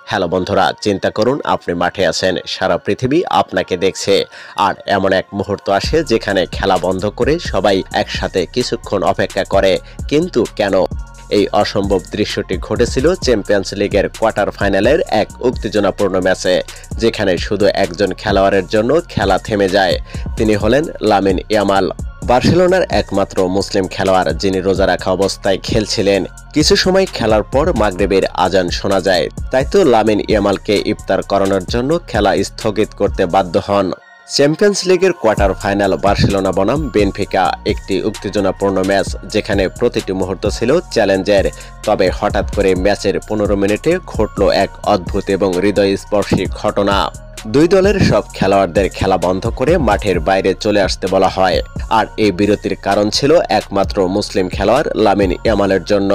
Hello বন্ধুরা, চিন্তা করুন আপনি মাঠে আছেন, সারা পৃথিবী আপনাকে দেখছে, আর এমন এক মুহূর্ত আসে যেখানে খেলা বন্ধ করে সবাই একসাথে কিছুক্ষণ অপেক্ষা করে। কিন্তু কেন? এই অসম্ভব দৃশ্যটি ঘটেছিল চ্যাম্পিয়ন্স লিগের কোয়ার্টার ফাইনালের এক উত্তেজনাপূর্ণ ম্যাচে, যেখানে শুধু একজন খেলোয়াড়ের জন্য খেলা থেমে যায়। তিনি হলেন লামিন ইয়ামাল, বার্সেলোনার একমাত্র মুসলিম খেলোয়াড়, যিনি রোজা রাখা অবস্থায় খেলছিলেন। কিছু সময় খেলার পর মাগরিবের আজান শোনা যায়, তাই তো লামিন ইয়ামালকে ইফতার করানোর জন্য খেলা স্থগিত করতে বাধ্য হন। চ্যাম্পিয়ন্স লিগের কোয়ার্টার ফাইনাল বার্সেলোনা বনাম বেনফিকা, একটি উত্তেজনাপূর্ণ ম্যাচ যেখানে প্রতিটি মুহূর্ত ছিল চ্যালেঞ্জের। তবে হঠাৎ করে ম্যাচের 15 মিনিটে ঘটল এক অদ্ভুত এবং হৃদয়স্পর্শী ঘটনা। দুই দলের সব খেলোয়াড়দের খেলা বন্ধ করে মাঠের বাইরে চলে আসতে বলা হয়, আর এই বিরতির কারণ ছিল একমাত্র মুসলিম খেলোয়াড় লামিন ইয়ামালের জন্য।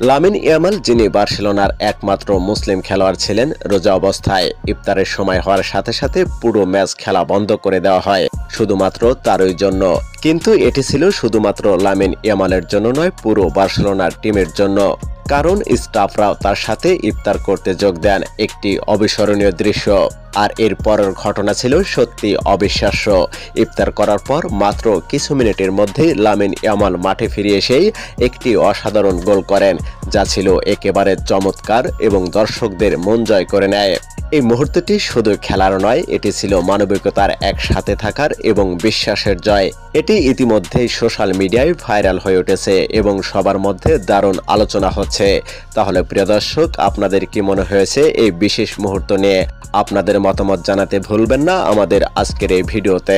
লামিন ইয়ামাল, যিনি বার্সেলোনার একমাত্র মুসলিম খেলোয়াড় ছিলেন, রোজা অবস্থায় ইফতারের সময় হওয়ার সাথে সাথে পুরো ম্যাচ খেলা বন্ধ করে দেওয়া হয় শুধুমাত্র তারই জন্য। কিন্তু এটি ছিল শুধুমাত্র লামিন ইয়ামালের জন্য নয়, পুরো বার্সেলোনার টিমের জন্য, কারণ স্টাফরাও তার সাথে ইফতার করতে যোগ দেন। একটি অবিস্মরণীয় দৃশ্য, আর এর পরের ঘটনা ছিল সত্যি অবিশ্বাস্য। ইফতার করার পর মাত্র কিছু মিনিটের মধ্যেই লামিন ইয়ামাল মাঠে ফিরে এসেই একটি অসাধারণ গোল করেন, যা ছিল একেবারে চমৎকার এবং দর্শকদের মন জয় করে নেয়। এই মুহূর্তটি শুধু খেলার নয়, এটি ছিল মানবিকতার, একসাথে থাকার এবং বিশ্বাসের জয়। এটি ইতিমধ্যেই সোশ্যাল মিডিয়ায় ভাইরাল হয়ে উঠেছে এবং সবার মধ্যে দারুণ আলোচনা হচ্ছে। তাহলে প্রিয় দর্শক, আপনাদের কি মনে হয়েছে এই বিশেষ মুহূর্ত নিয়ে? আপনাদের মতামত জানাতে ভুলবেন না আমাদের আজকের এই ভিডিওতে।